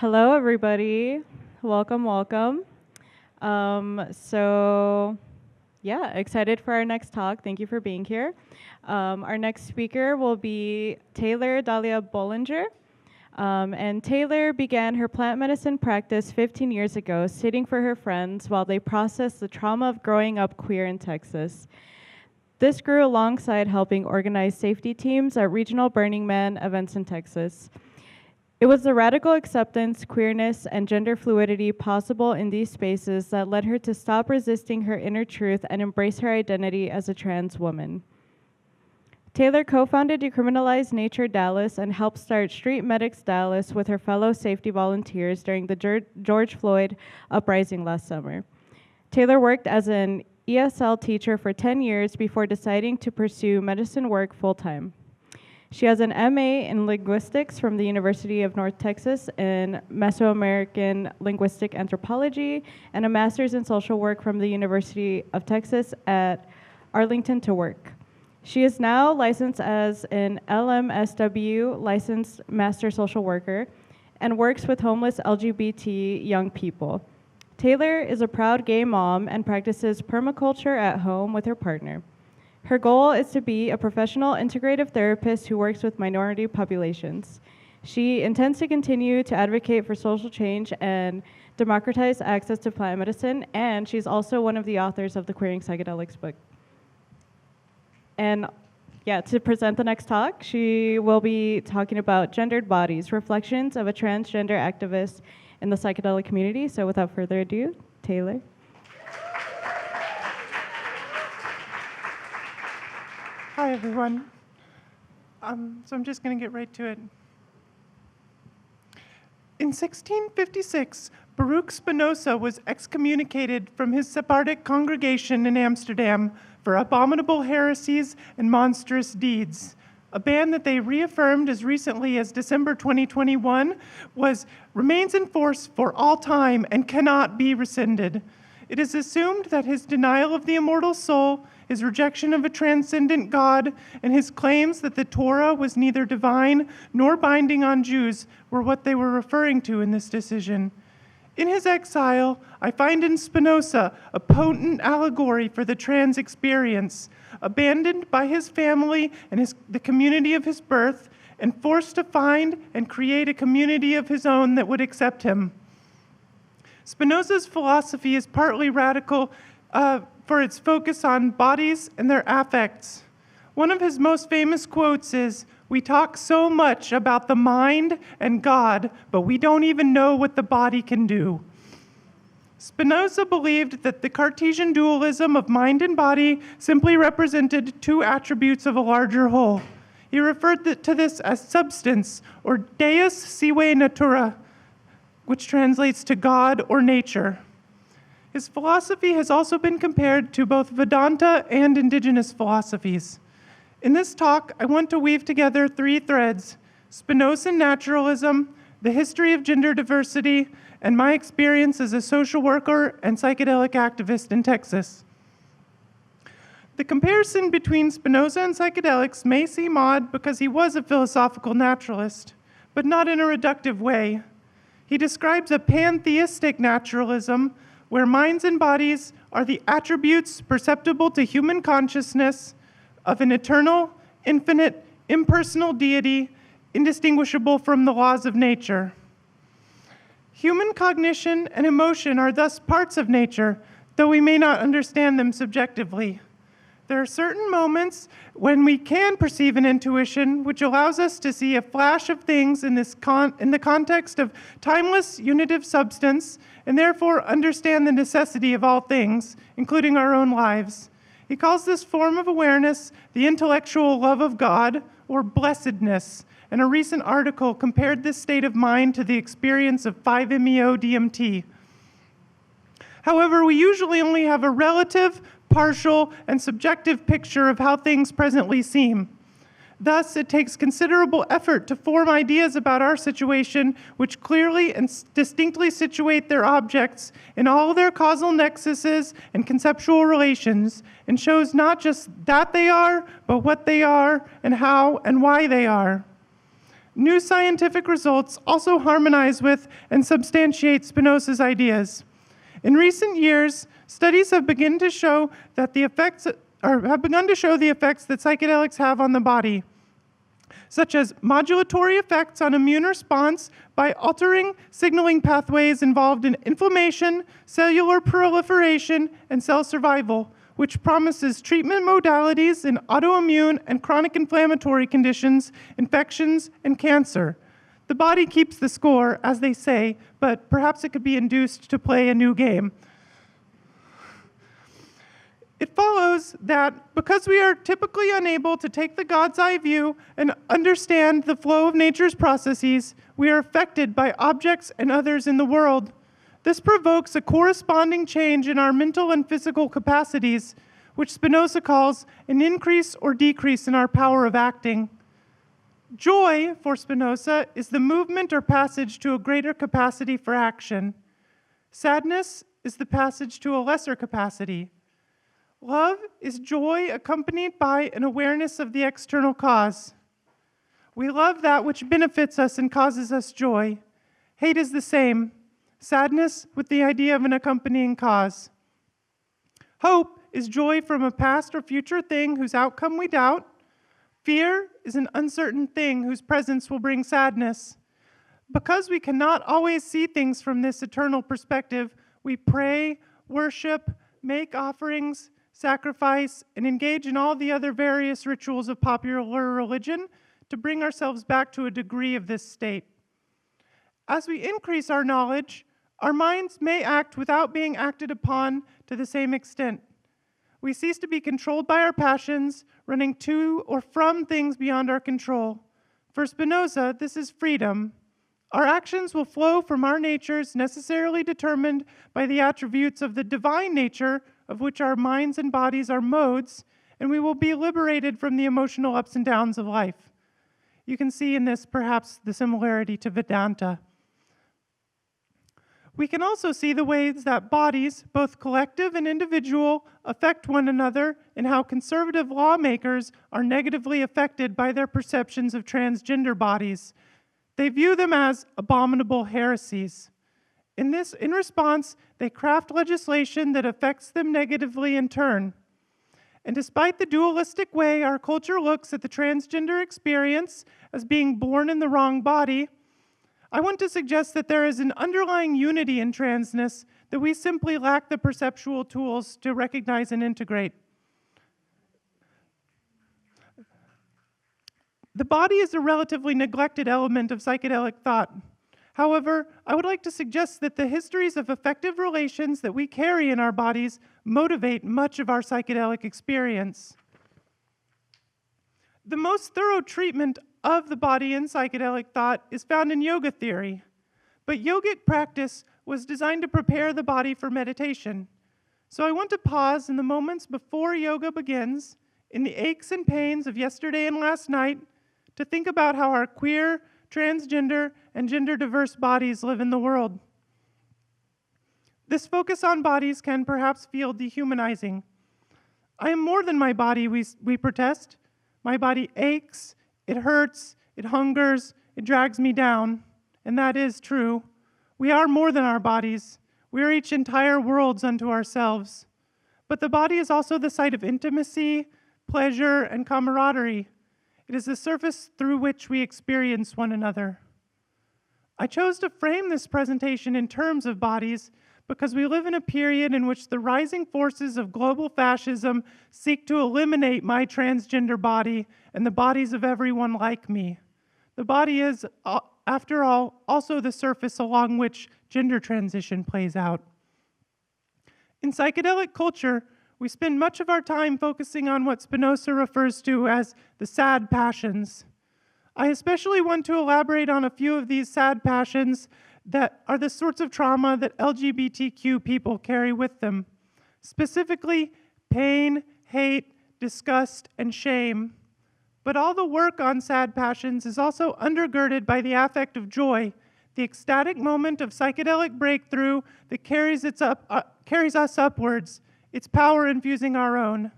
Hello, everybody. Welcome, welcome. Excited for our next talk. Thank you for being here. Our next speaker will be Taylor Dahlia Bollinger. And Taylor began her plant medicine practice 15 years ago, sitting for her friends while they processed the trauma of growing up queer in Texas. This grew alongside helping organize safety teams at regional Burning Man events in Texas. It was the radical acceptance, queerness, and gender fluidity possible in these spaces that led her to stop resisting her inner truth and embrace her identity as a trans woman. Taylor co-founded Decriminalized Nature Dallas and helped start Street Medics Dallas with her fellow safety volunteers during the George Floyd uprising last summer. Taylor worked as an ESL teacher for 10 years before deciding to pursue medicine work full-time. She has an MA in linguistics from the University of North Texas in Mesoamerican linguistic anthropology and a master's in social work from the University of Texas at Arlington to work. She is now licensed as an LMSW, licensed master social worker, and works with homeless LGBT young people. Taylor is a proud gay mom and practices permaculture at home with her partner. Her goal is to be a professional integrative therapist who works with minority populations. She intends to continue to advocate for social change and democratize access to plant medicine, and she's also one of the authors of the Queering Psychedelics book. And to present the next talk, she will be talking about gendered bodies, reflections of a transgender activist in the psychedelic community. So without further ado, Taylor. Hi, everyone. So I'm just going to get right to it. In 1656, Baruch Spinoza was excommunicated from his Sephardic congregation in Amsterdam for abominable heresies and monstrous deeds. A ban that they reaffirmed as recently as December 2021 remains in force for all time and cannot be rescinded. It is assumed that his denial of the immortal soul, his rejection of a transcendent God, and his claims that the Torah was neither divine nor binding on Jews were what they were referring to in this decision. In his exile, I find in Spinoza a potent allegory for the trans experience, abandoned by his family and the community of his birth, and forced to find and create a community of his own that would accept him. Spinoza's philosophy is partly radical for its focus on bodies and their affects. One of his most famous quotes is, "We talk so much about the mind and God, but we don't even know what the body can do." Spinoza believed that the Cartesian dualism of mind and body simply represented two attributes of a larger whole. He referred to this as substance, or deus sive natura, which translates to God or nature. His philosophy has also been compared to both Vedanta and indigenous philosophies. In this talk, I want to weave together three threads: Spinozan naturalism, the history of gender diversity, and my experience as a social worker and psychedelic activist in Texas. The comparison between Spinoza and psychedelics may seem odd because he was a philosophical naturalist, but not in a reductive way. He describes a pantheistic naturalism where minds and bodies are the attributes perceptible to human consciousness of an eternal, infinite, impersonal deity indistinguishable from the laws of nature. Human cognition and emotion are thus parts of nature, though we may not understand them subjectively. There are certain moments when we can perceive an intuition which allows us to see a flash of things in the context of timeless unitive substance, and therefore understand the necessity of all things, including our own lives. He calls this form of awareness the intellectual love of God, or blessedness, and a recent article compared this state of mind to the experience of 5-MeO-DMT. However, we usually only have a relative, partial, and subjective picture of how things presently seem. Thus, it takes considerable effort to form ideas about our situation which clearly and distinctly situate their objects in all their causal nexuses and conceptual relations, and shows not just that they are, but what they are, and how and why they are. New scientific results also harmonize with and substantiate Spinoza's ideas. In recent years, studies have begun to show the effects that psychedelics have on the body, such as modulatory effects on immune response by altering signaling pathways involved in inflammation, cellular proliferation, and cell survival, which promises treatment modalities in autoimmune and chronic inflammatory conditions, infections, and cancer. The body keeps the score, as they say, but perhaps it could be induced to play a new game. It follows that because we are typically unable to take the God's eye view and understand the flow of nature's processes, we are affected by objects and others in the world. This provokes a corresponding change in our mental and physical capacities, which Spinoza calls an increase or decrease in our power of acting. Joy, for Spinoza, is the movement or passage to a greater capacity for action. Sadness is the passage to a lesser capacity. Love is joy accompanied by an awareness of the external cause. We love that which benefits us and causes us joy. Hate is the same. Sadness with the idea of an accompanying cause. Hope is joy from a past or future thing whose outcome we doubt. Fear is an uncertain thing whose presence will bring sadness. Because we cannot always see things from this eternal perspective, we pray, worship, make offerings, sacrifice, and engage in all the other various rituals of popular religion to bring ourselves back to a degree of this state. As we increase our knowledge, our minds may act without being acted upon to the same extent. We cease to be controlled by our passions, running to or from things beyond our control. For Spinoza, this is freedom. Our actions will flow from our natures necessarily determined by the attributes of the divine nature of which our minds and bodies are modes, and we will be liberated from the emotional ups and downs of life. You can see in this perhaps the similarity to Vedanta. We can also see the ways that bodies, both collective and individual, affect one another and how conservative lawmakers are negatively affected by their perceptions of transgender bodies. They view them as abominable heresies. In response, they craft legislation that affects them negatively in turn. And despite the dualistic way our culture looks at the transgender experience as being born in the wrong body, I want to suggest that there is an underlying unity in transness that we simply lack the perceptual tools to recognize and integrate. The body is a relatively neglected element of psychedelic thought. However, I would like to suggest that the histories of affective relations that we carry in our bodies motivate much of our psychedelic experience. The most thorough treatment of the body in psychedelic thought is found in yoga theory, but yogic practice was designed to prepare the body for meditation. So I want to pause in the moments before yoga begins, in the aches and pains of yesterday and last night, to think about how our queer, transgender, and gender-diverse bodies live in the world. This focus on bodies can perhaps feel dehumanizing. I am more than my body, we protest. My body aches, it hurts, it hungers, it drags me down, and that is true. We are more than our bodies. We are each entire worlds unto ourselves. But the body is also the site of intimacy, pleasure, and camaraderie. It is the surface through which we experience one another. I chose to frame this presentation in terms of bodies because we live in a period in which the rising forces of global fascism seek to eliminate my transgender body and the bodies of everyone like me. The body is, after all, also the surface along which gender transition plays out. In psychedelic culture, we spend much of our time focusing on what Spinoza refers to as the sad passions. I especially want to elaborate on a few of these sad passions that are the sorts of trauma that LGBTQ people carry with them, specifically pain, hate, disgust, and shame. But all the work on sad passions is also undergirded by the affect of joy, the ecstatic moment of psychedelic breakthrough that carries us upwards, its power infusing our own.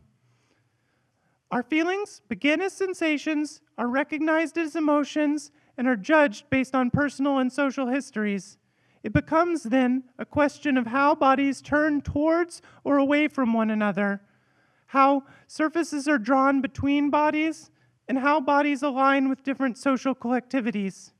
Our feelings begin as sensations, are recognized as emotions, and are judged based on personal and social histories. It becomes then a question of how bodies turn towards or away from one another, how surfaces are drawn between bodies, and how bodies align with different social collectivities.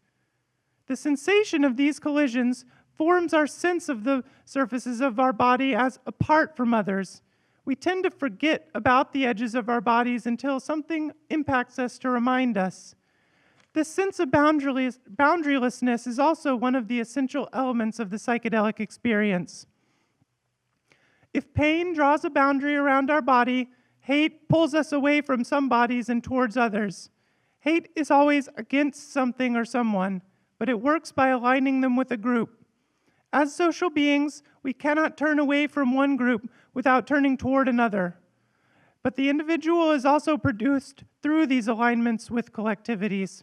The sensation of these collisions forms our sense of the surfaces of our body as apart from others. We tend to forget about the edges of our bodies until something impacts us to remind us. This sense of boundarylessness is also one of the essential elements of the psychedelic experience. If pain draws a boundary around our body, hate pulls us away from some bodies and towards others. Hate is always against something or someone, but it works by aligning them with a group. As social beings, we cannot turn away from one group without turning toward another. But the individual is also produced through these alignments with collectivities.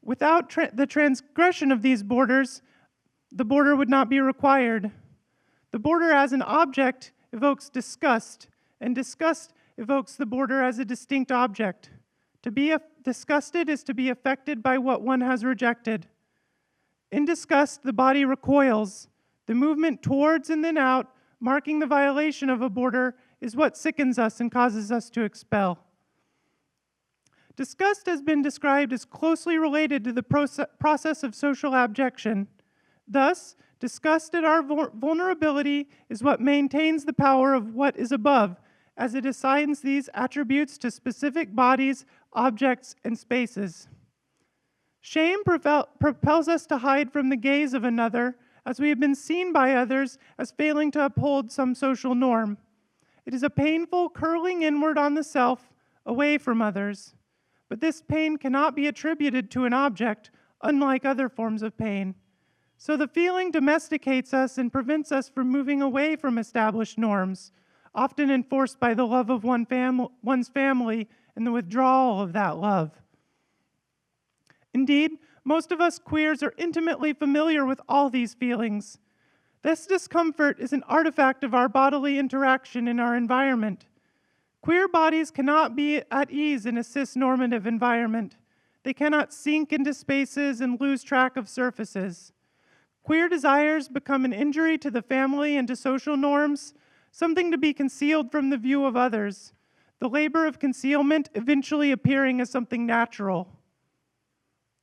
Without the transgression of these borders, the border would not be required. The border as an object evokes disgust, and disgust evokes the border as a distinct object. To be disgusted is to be affected by what one has rejected. In disgust, the body recoils. The movement towards and then out, marking the violation of a border, is what sickens us and causes us to expel. Disgust has been described as closely related to the process of social abjection. Thus, disgust at our vulnerability is what maintains the power of what is above, as it assigns these attributes to specific bodies, objects, and spaces. Shame propels us to hide from the gaze of another, as we have been seen by others as failing to uphold some social norm. It is a painful curling inward on the self, away from others. But this pain cannot be attributed to an object, unlike other forms of pain. So the feeling domesticates us and prevents us from moving away from established norms, often enforced by the love of one's family and the withdrawal of that love. Indeed, most of us queers are intimately familiar with all these feelings. This discomfort is an artifact of our bodily interaction in our environment. Queer bodies cannot be at ease in a cis-normative environment. They cannot sink into spaces and lose track of surfaces. Queer desires become an injury to the family and to social norms, something to be concealed from the view of others, the labor of concealment eventually appearing as something natural.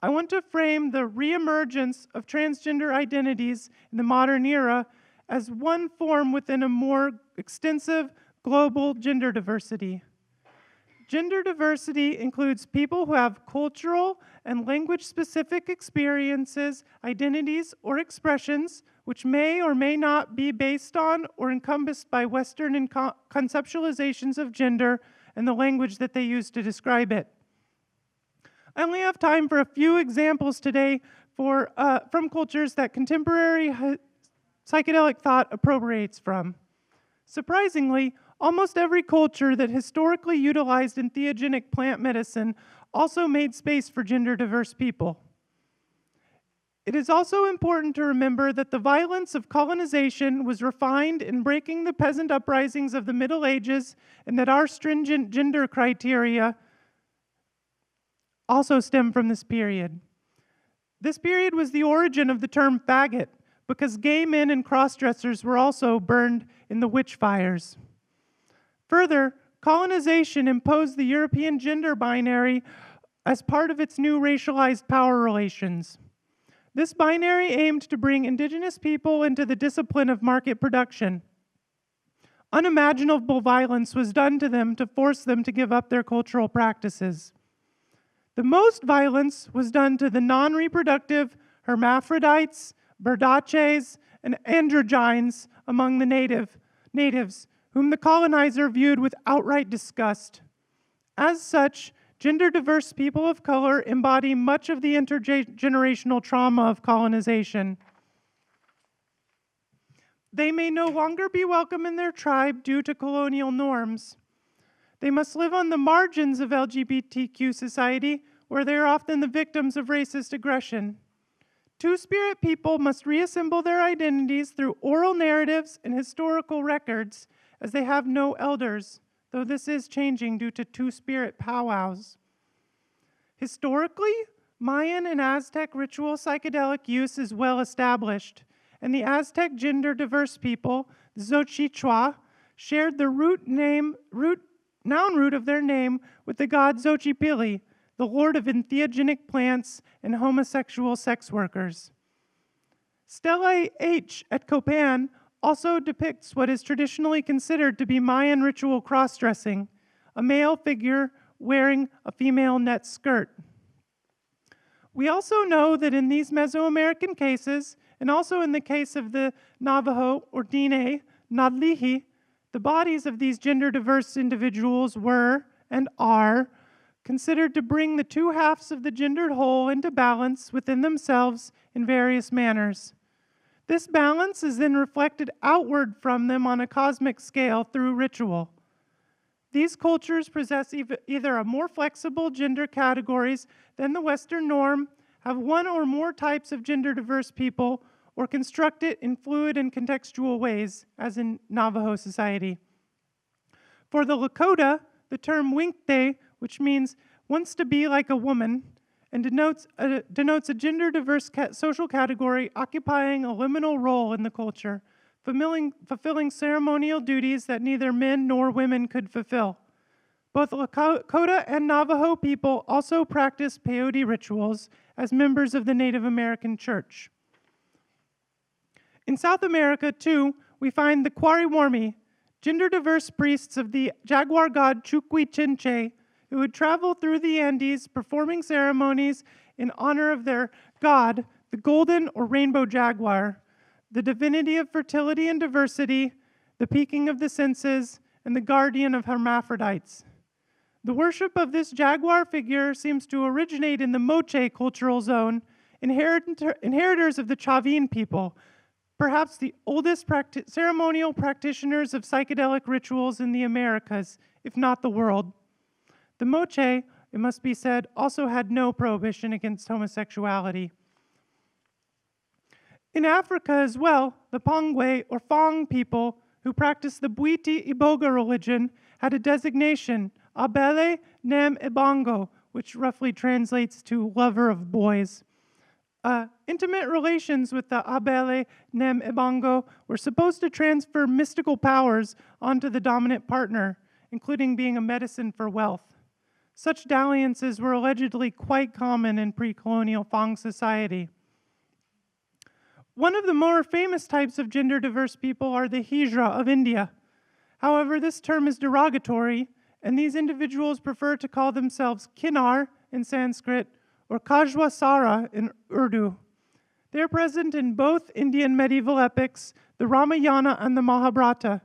I want to frame the reemergence of transgender identities in the modern era as one form within a more extensive global gender diversity. Gender diversity includes people who have cultural and language-specific experiences, identities, or expressions which may or may not be based on or encompassed by Western conceptualizations of gender and the language that they use to describe it. I only have time for a few examples today from cultures that contemporary psychedelic thought appropriates from. Surprisingly, almost every culture that historically utilized entheogenic plant medicine also made space for gender-diverse people. It is also important to remember that the violence of colonization was refined in breaking the peasant uprisings of the Middle Ages, and that our stringent gender criteria also stem from this period. This period was the origin of the term faggot, because gay men and cross-dressers were also burned in the witch fires. Further, colonization imposed the European gender binary as part of its new racialized power relations. This binary aimed to bring indigenous people into the discipline of market production. Unimaginable violence was done to them to force them to give up their cultural practices. The most violence was done to the non-reproductive hermaphrodites, berdaches, and androgynes among the natives, whom the colonizer viewed with outright disgust. As such, gender-diverse people of color embody much of the intergenerational trauma of colonization. They may no longer be welcome in their tribe due to colonial norms. They must live on the margins of LGBTQ society, where they are often the victims of racist aggression. Two-spirit people must reassemble their identities through oral narratives and historical records, as they have no elders, though this is changing due to two-spirit powwows. Historically, Mayan and Aztec ritual psychedelic use is well established, and the Aztec gender-diverse people, the Xochitlwa, shared the noun root of their name with the god Xochipilli, the lord of entheogenic plants and homosexual sex workers. Stela H at Copan also depicts what is traditionally considered to be Mayan ritual cross-dressing, a male figure wearing a female net skirt. We also know that in these Mesoamerican cases, and also in the case of the Navajo or Diné, Nadlihi, the bodies of these gender-diverse individuals were, and are, considered to bring the two halves of the gendered whole into balance within themselves in various manners. This balance is then reflected outward from them on a cosmic scale through ritual. These cultures possess either a more flexible gender categories than the Western norm, have one or more types of gender-diverse people, or construct it in fluid and contextual ways, as in Navajo society. For the Lakota, the term winkte, which means wants to be like a woman, and denotes a gender-diverse social category occupying a liminal role in the culture, fulfilling ceremonial duties that neither men nor women could fulfill. Both Lakota and Navajo people also practice peyote rituals as members of the Native American Church. In South America, too, we find the Kwariwarmi, gender-diverse priests of the jaguar god Chuquichinche, who would travel through the Andes performing ceremonies in honor of their god, the golden or rainbow jaguar, the divinity of fertility and diversity, the peaking of the senses, and the guardian of hermaphrodites. The worship of this jaguar figure seems to originate in the Moche cultural zone, inheritors of the Chavin people, perhaps the oldest ceremonial practitioners of psychedelic rituals in the Americas, if not the world. The Moche, it must be said, also had no prohibition against homosexuality. In Africa as well, the Pongwe or Fang people who practiced the Bwiti Iboga religion had a designation, Abele Nem Ebongo, which roughly translates to lover of boys. Intimate relations with the Abele Nem Ebongo were supposed to transfer mystical powers onto the dominant partner, including being a medicine for wealth. Such dalliances were allegedly quite common in pre-colonial Fang society. One of the more famous types of gender-diverse people are the Hijra of India. However, this term is derogatory, and these individuals prefer to call themselves Kinnar in Sanskrit or Kajwasara in Urdu. They are present in both Indian medieval epics, the Ramayana and the Mahabharata.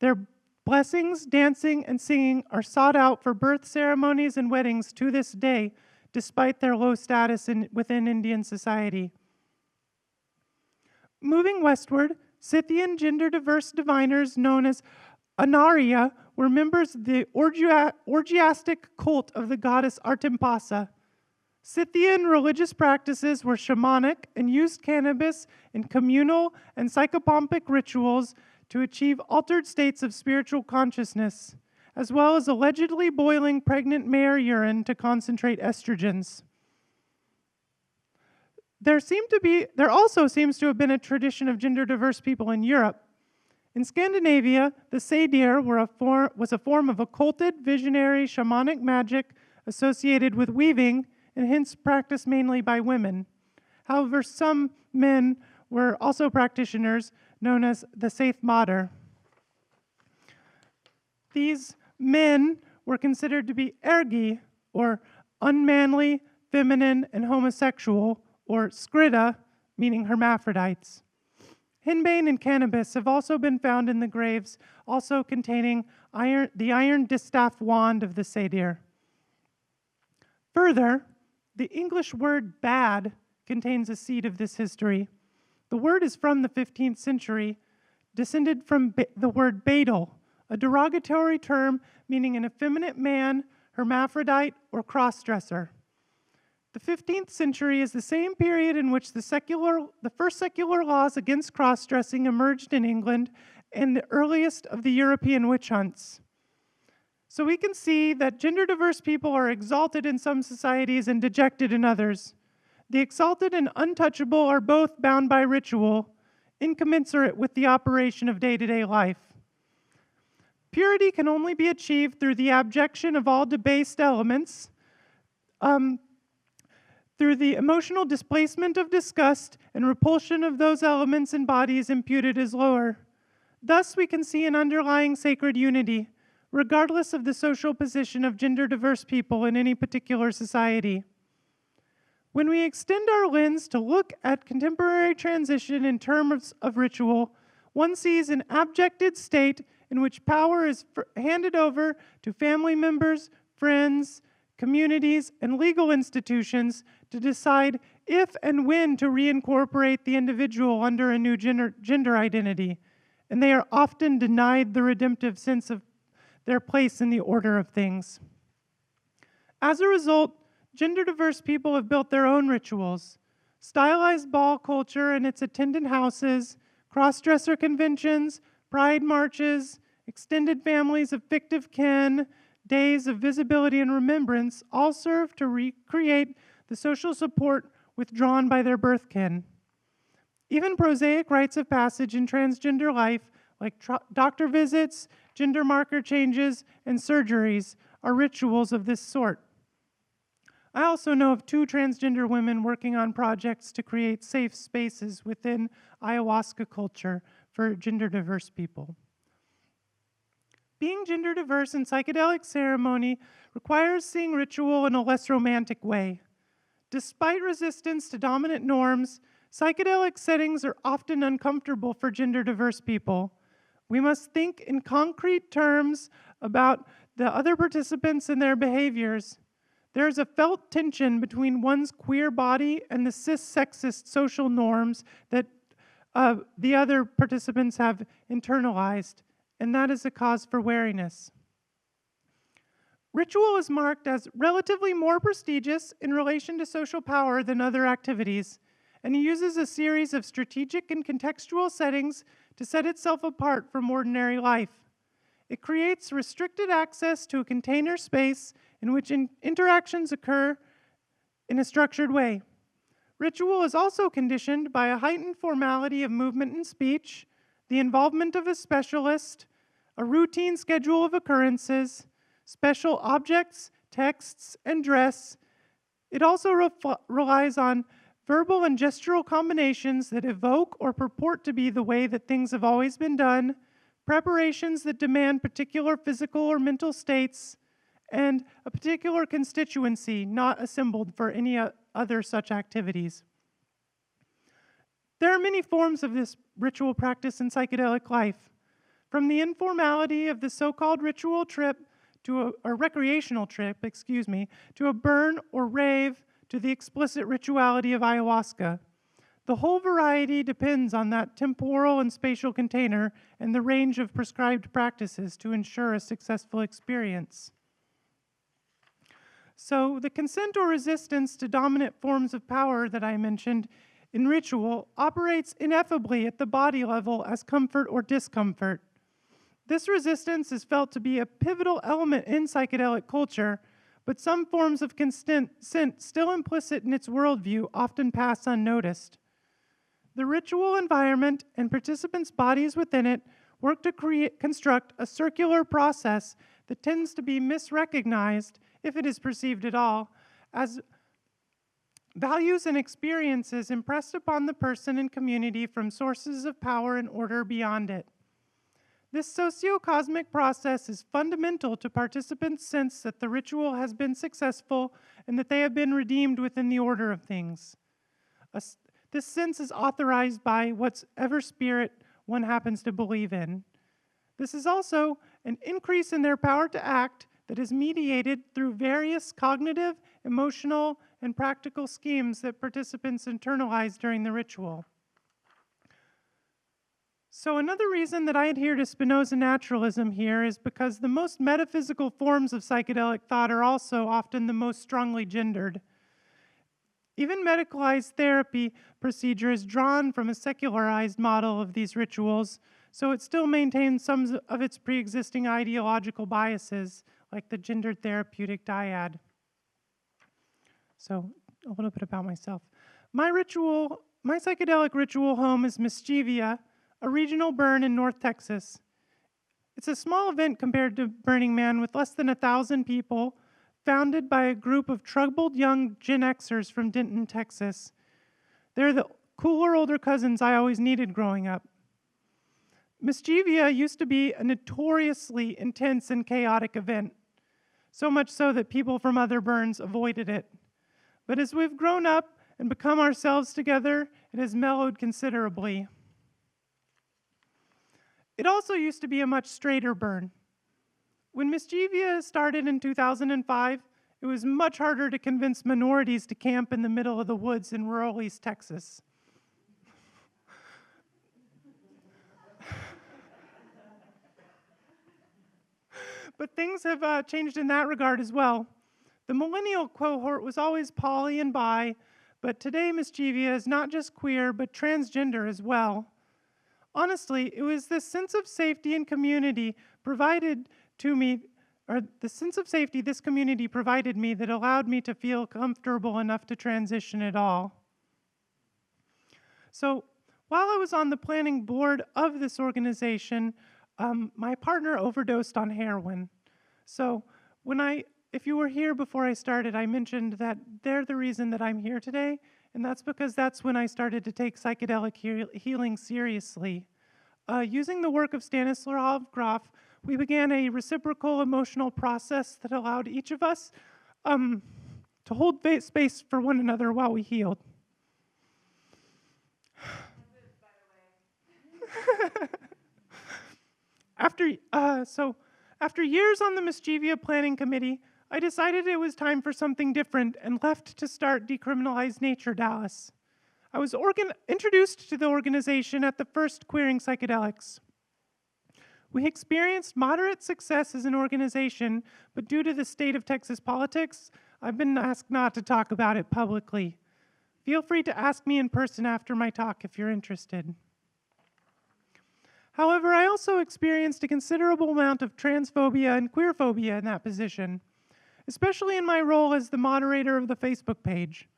Their blessings, dancing, and singing are sought out for birth ceremonies and weddings to this day, despite their low status within Indian society. Moving westward, Scythian gender-diverse diviners known as Anariya were members of the orgiastic cult of the goddess Artimpasa. Scythian religious practices were shamanic and used cannabis in communal and psychopompic rituals to achieve altered states of spiritual consciousness, as well as allegedly boiling pregnant mare urine to concentrate estrogens. There also seems to have been a tradition of gender-diverse people in Europe. In Scandinavia, the sadir was a form of occulted, visionary, shamanic magic associated with weaving and hence practiced mainly by women. However, some men were also practitioners known as the Seithmadr. These men were considered to be ergi, or unmanly, feminine, and homosexual, or skrida, meaning hermaphrodites. Henbane and cannabis have also been found in the graves, also containing the iron distaff wand of the sadir. Further, the English word bad contains a seed of this history. The word is from the 15th century, descended from the word badal, a derogatory term meaning an effeminate man, hermaphrodite, or cross-dresser. The 15th century is the same period in which the first secular laws against cross-dressing emerged in England and the earliest of the European witch hunts. So we can see that gender-diverse people are exalted in some societies and dejected in others. The exalted and untouchable are both bound by ritual, incommensurate with the operation of day-to-day life. Purity can only be achieved through the abjection of all debased elements, through the emotional displacement of disgust and repulsion of those elements and bodies imputed as lower. Thus, we can see an underlying sacred unity, regardless of the social position of gender-diverse people in any particular society. When we extend our lens to look at contemporary transition in terms of ritual, one sees an abjected state in which power is handed over to family members, friends, communities, and legal institutions to decide if and when to reincorporate the individual under a new gender identity, and they are often denied the redemptive sense of their place in the order of things. As a result, gender-diverse people have built their own rituals, stylized ball culture and its attendant houses, cross-dresser conventions, pride marches, extended families of fictive kin, days of visibility and remembrance all serve to recreate the social support withdrawn by their birth kin. Even prosaic rites of passage in transgender life, like doctor visits, gender marker changes, and surgeries, are rituals of this sort. I also know of 2 transgender women working on projects to create safe spaces within ayahuasca culture for gender-diverse people. Being gender-diverse in psychedelic ceremony requires seeing ritual in a less romantic way. Despite resistance to dominant norms, psychedelic settings are often uncomfortable for gender-diverse people. We must think in concrete terms about the other participants and their behaviors. There's a felt tension between one's queer body and the cis-sexist social norms that the other participants have internalized, and that is a cause for wariness. Ritual is marked as relatively more prestigious in relation to social power than other activities, and it uses a series of strategic and contextual settings to set itself apart from ordinary life. It creates restricted access to a container space in which interactions occur in a structured way. Ritual is also conditioned by a heightened formality of movement and speech, the involvement of a specialist, a routine schedule of occurrences, special objects, texts, and dress. It also relies on verbal and gestural combinations that evoke or purport to be the way that things have always been done, preparations that demand particular physical or mental states, and a particular constituency not assembled for any other such activities. There are many forms of this ritual practice in psychedelic life, from the informality of the so-called ritual trip to a recreational trip, to a burn or rave, to the explicit rituality of ayahuasca. The whole variety depends on that temporal and spatial container and the range of prescribed practices to ensure a successful experience. So the consent or resistance to dominant forms of power that I mentioned in ritual operates ineffably at the body level as comfort or discomfort. This resistance is felt to be a pivotal element in psychedelic culture, but some forms of consent still implicit in its worldview often pass unnoticed. The ritual environment and participants' bodies within it work to construct a circular process that tends to be misrecognized, if it is perceived at all, as values and experiences impressed upon the person and community from sources of power and order beyond it. This socio-cosmic process is fundamental to participants' sense that the ritual has been successful and that they have been redeemed within the order of things. This sense is authorized by whatever spirit one happens to believe in. This is also an increase in their power to act that is mediated through various cognitive, emotional, and practical schemes that participants internalize during the ritual. So another reason that I adhere to Spinoza naturalism here is because the most metaphysical forms of psychedelic thought are also often the most strongly gendered. Even medicalized therapy procedure is drawn from a secularized model of these rituals, so it still maintains some of its pre-existing ideological biases, like the gendered therapeutic dyad. So a little bit about myself. My psychedelic ritual home is Mischivia, a regional burn in North Texas. It's a small event compared to Burning Man with less than 1,000 people, founded by a group of troubled young Gen Xers from Denton, Texas. They're the cooler older cousins I always needed growing up. Mischivia used to be a notoriously intense and chaotic event, so much so that people from other burns avoided it. But as we've grown up and become ourselves together, it has mellowed considerably. It also used to be a much straighter burn. When Mischivia started in 2005, it was much harder to convince minorities to camp in the middle of the woods in rural East Texas. But things have changed in that regard as well. The millennial cohort was always poly and bi, but today Mischivia is not just queer, but transgender as well. Honestly, it was this sense of safety and community provided to me, or the sense of safety this community provided me that allowed me to feel comfortable enough to transition at all. So while I was on the planning board of this organization, my partner overdosed on heroin. So if you were here before I started, I mentioned that they're the reason that I'm here today, and that's because that's when I started to take psychedelic healing seriously. Using the work of Stanislav Grof, we began a reciprocal emotional process that allowed each of us to hold space for one another while we healed. After years on the Mischivia Planning Committee, I decided it was time for something different and left to start Decriminalized Nature Dallas. I was introduced to the organization at the first Queering Psychedelics. We experienced moderate success as an organization, but due to the state of Texas politics, I've been asked not to talk about it publicly. Feel free to ask me in person after my talk if you're interested. However, I also experienced a considerable amount of transphobia and queerphobia in that position, especially in my role as the moderator of the Facebook page.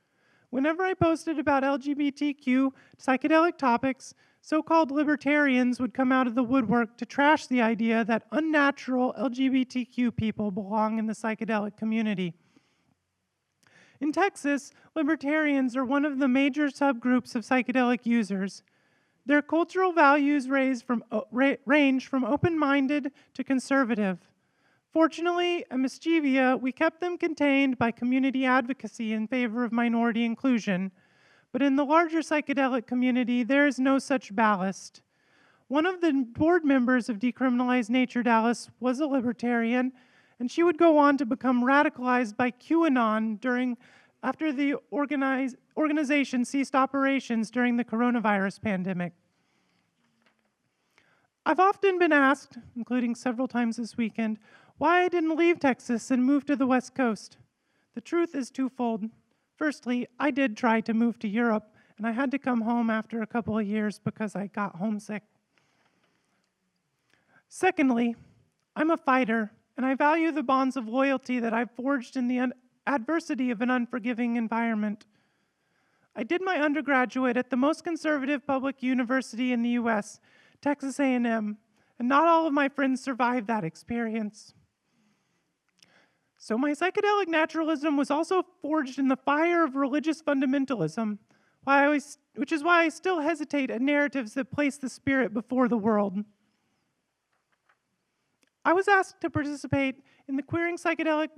Whenever I posted about LGBTQ psychedelic topics, so-called libertarians would come out of the woodwork to trash the idea that unnatural LGBTQ people belong in the psychedelic community. In Texas, libertarians are one of the major subgroups of psychedelic users. Their cultural values range from open-minded to conservative. Fortunately, at Mischivia, we kept them contained by community advocacy in favor of minority inclusion. But in the larger psychedelic community, there is no such ballast. One of the board members of Decriminalized Nature Dallas was a libertarian, and she would go on to become radicalized by QAnon after the organization ceased operations during the coronavirus pandemic. I've often been asked, including several times this weekend, why I didn't leave Texas and move to the West Coast. The truth is twofold. Firstly, I did try to move to Europe, and I had to come home after a couple of years because I got homesick. Secondly, I'm a fighter, and I value the bonds of loyalty that I've forged in the adversity of an unforgiving environment. I did my undergraduate at the most conservative public university in the US, Texas A&M, and not all of my friends survived that experience. So my psychedelic naturalism was also forged in the fire of religious fundamentalism, which is why I still hesitate at narratives that place the spirit before the world. I was asked to participate in the Queering Psychedelics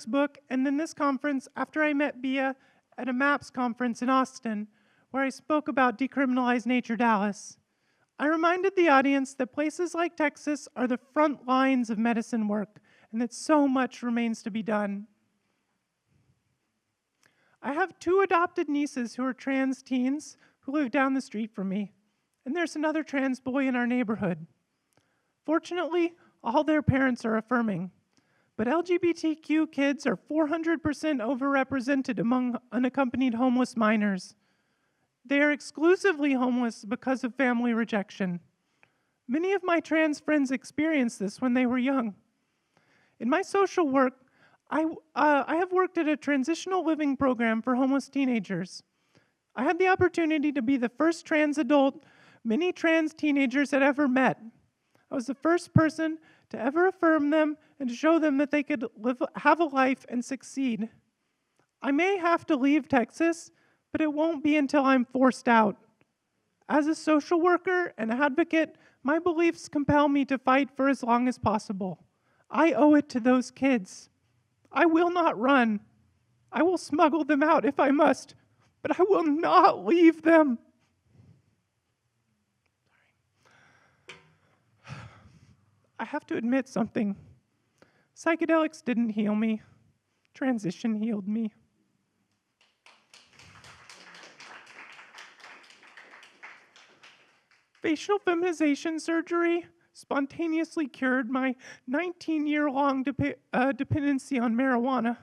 book, and then this conference after I met Bia at a MAPS conference in Austin, where I spoke about Decriminalized Nature Dallas. I reminded the audience that places like Texas are the front lines of medicine work, and that so much remains to be done. I have 2 adopted nieces who are trans teens who live down the street from me, and there's another trans boy in our neighborhood. Fortunately, all their parents are affirming, but LGBTQ kids are 400% overrepresented among unaccompanied homeless minors. They are exclusively homeless because of family rejection. Many of my trans friends experienced this when they were young. In my social work, I have worked at a transitional living program for homeless teenagers. I had the opportunity to be the first trans adult many trans teenagers had ever met. I was the first person to ever affirm them and to show them that they could have a life and succeed. I may have to leave Texas, but it won't be until I'm forced out. As a social worker and advocate, my beliefs compel me to fight for as long as possible. I owe it to those kids. I will not run. I will smuggle them out if I must, but I will not leave them. I have to admit something. Psychedelics didn't heal me. Transition healed me. Facial feminization surgery spontaneously cured my 19-year-long dependency on marijuana.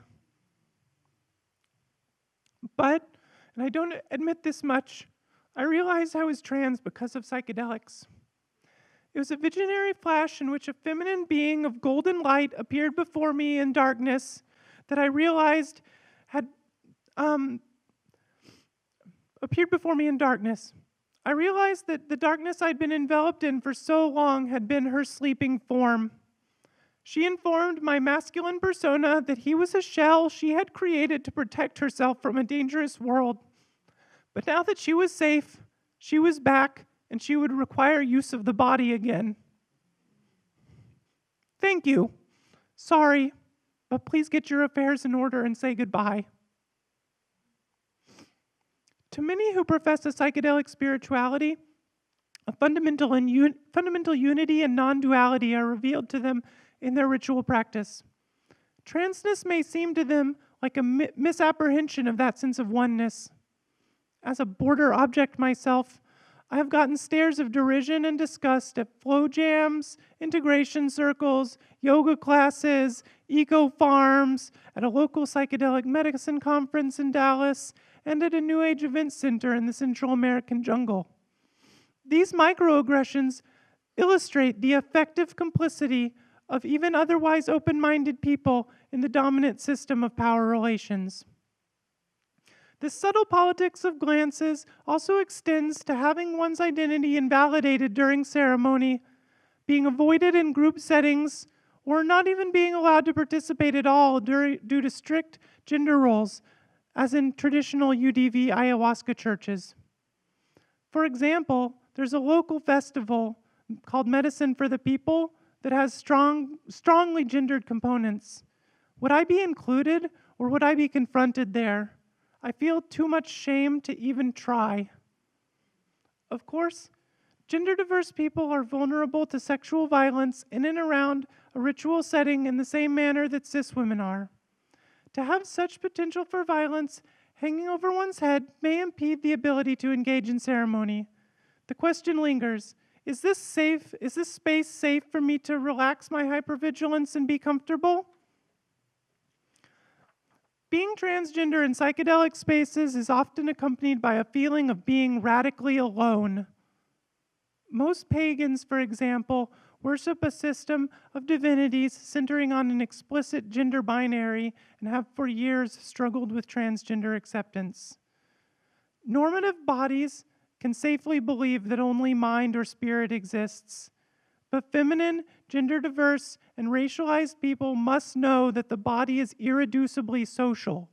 But, and I don't admit this much, I realized I was trans because of psychedelics. It was a visionary flash in which a feminine being of golden light appeared before me in darkness that I realized had appeared before me in darkness. I realized that the darkness I'd been enveloped in for so long had been her sleeping form. She informed my masculine persona that he was a shell she had created to protect herself from a dangerous world. But now that she was safe, she was back, and she would require use of the body again. Thank you. Sorry, but please get your affairs in order and say goodbye. To many who profess a psychedelic spirituality, a fundamental unity and non-duality are revealed to them in their ritual practice. Transness may seem to them like a misapprehension of that sense of oneness. As a border object myself, I have gotten stares of derision and disgust at flow jams, integration circles, yoga classes, eco farms, at a local psychedelic medicine conference in Dallas, and at a New Age event center in the Central American jungle. These microaggressions illustrate the effective complicity of even otherwise open-minded people in the dominant system of power relations. This subtle politics of glances also extends to having one's identity invalidated during ceremony, being avoided in group settings, or not even being allowed to participate at all due to strict gender roles, as in traditional UDV ayahuasca churches. For example, there's a local festival called Medicine for the People that has strongly gendered components. Would I be included, or would I be confronted there? I feel too much shame to even try. Of course, gender-diverse people are vulnerable to sexual violence in and around a ritual setting in the same manner that cis women are. To have such potential for violence hanging over one's head may impede the ability to engage in ceremony. The question lingers, is this safe? Is this space safe for me to relax my hypervigilance and be comfortable? Being transgender in psychedelic spaces is often accompanied by a feeling of being radically alone. Most pagans, for example, worship a system of divinities centering on an explicit gender binary and have for years struggled with transgender acceptance. Normative bodies can safely believe that only mind or spirit exists, but feminine, gender-diverse, and racialized people must know that the body is irreducibly social.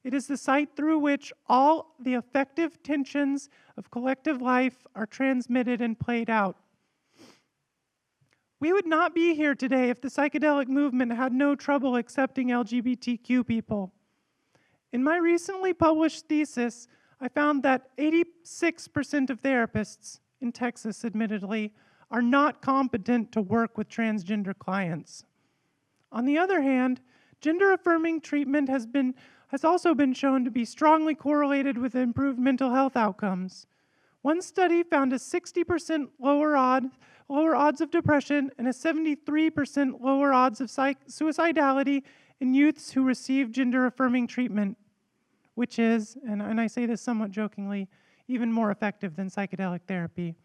It is the site through which all the effective tensions of collective life are transmitted and played out. We would not be here today if the psychedelic movement had no trouble accepting LGBTQ people. In my recently published thesis, I found that 86% of therapists, in Texas admittedly, are not competent to work with transgender clients. On the other hand, gender-affirming treatment has also been shown to be strongly correlated with improved mental health outcomes. One study found a 60% lower odds of depression and a 73% lower odds of suicidality in youths who received gender-affirming treatment, which is, and I say this somewhat jokingly, even more effective than psychedelic therapy.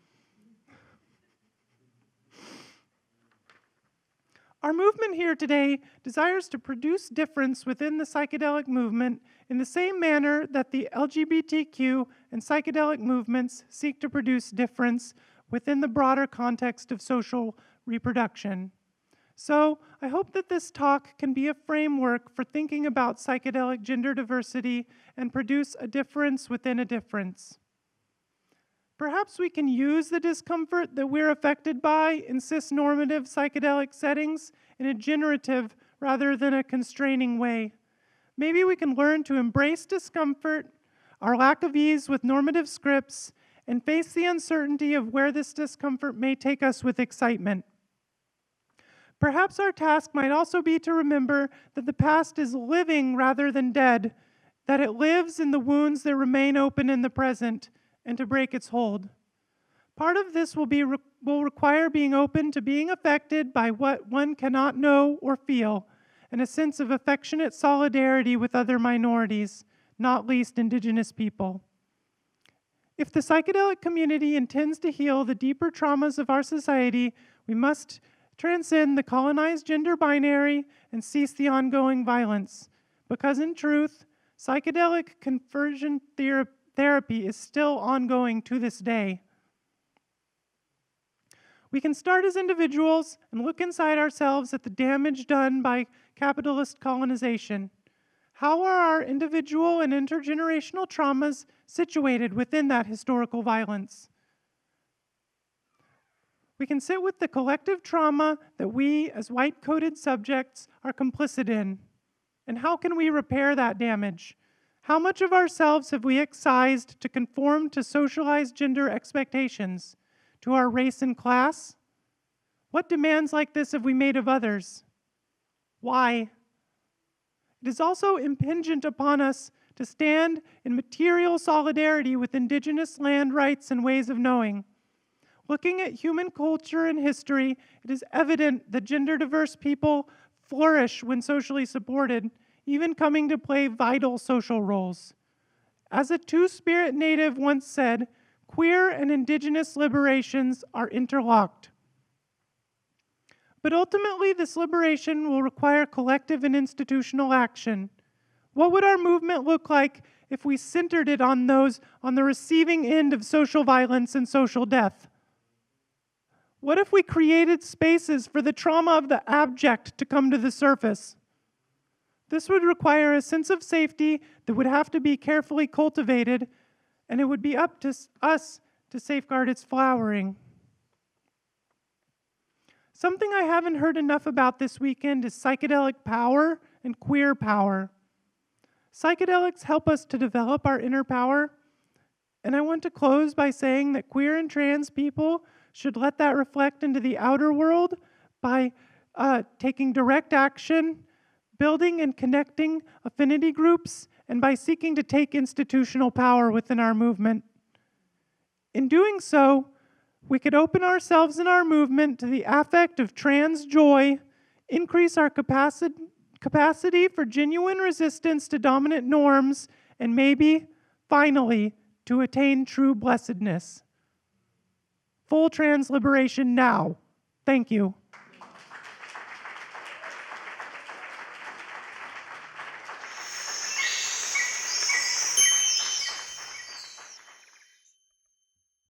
Our movement here today desires to produce difference within the psychedelic movement in the same manner that the LGBTQ and psychedelic movements seek to produce difference within the broader context of social reproduction. So, I hope that this talk can be a framework for thinking about psychedelic gender diversity and produce a difference within a difference. Perhaps we can use the discomfort that we're affected by in cis-normative psychedelic settings in a generative rather than a constraining way. Maybe we can learn to embrace discomfort, our lack of ease with normative scripts, and face the uncertainty of where this discomfort may take us with excitement. Perhaps our task might also be to remember that the past is living rather than dead, that it lives in the wounds that remain open in the present, and to break its hold. Part of this will require being open to being affected by what one cannot know or feel, and a sense of affectionate solidarity with other minorities, not least Indigenous people. If the psychedelic community intends to heal the deeper traumas of our society, we must transcend the colonized gender binary and cease the ongoing violence, because in truth, psychedelic conversion therapy is still ongoing to this day. We can start as individuals and look inside ourselves at the damage done by capitalist colonization. How are our individual and intergenerational traumas situated within that historical violence? We can sit with the collective trauma that we, as white-coded subjects, are complicit in. And how can we repair that damage? How much of ourselves have we excised to conform to socialized gender expectations? To our race and class? What demands like this have we made of others? Why? It is also impingent upon us to stand in material solidarity with Indigenous land rights and ways of knowing. Looking at human culture and history, it is evident that gender-diverse people flourish when socially supported, even coming to play vital social roles. As a Two-Spirit native once said, queer and Indigenous liberations are interlocked. But ultimately, this liberation will require collective and institutional action. What would our movement look like if we centered it on those on the receiving end of social violence and social death? What if we created spaces for the trauma of the abject to come to the surface? This would require a sense of safety that would have to be carefully cultivated, and it would be up to us to safeguard its flowering. Something I haven't heard enough about this weekend is psychedelic power and queer power. Psychedelics help us to develop our inner power, and I want to close by saying that queer and trans people should let that reflect into the outer world by taking direct action, building and connecting affinity groups, and by seeking to take institutional power within our movement. In doing so, we could open ourselves in our movement to the affect of trans joy, increase our capacity for genuine resistance to dominant norms, and maybe, finally, to attain true blessedness. Full trans liberation now. Thank you.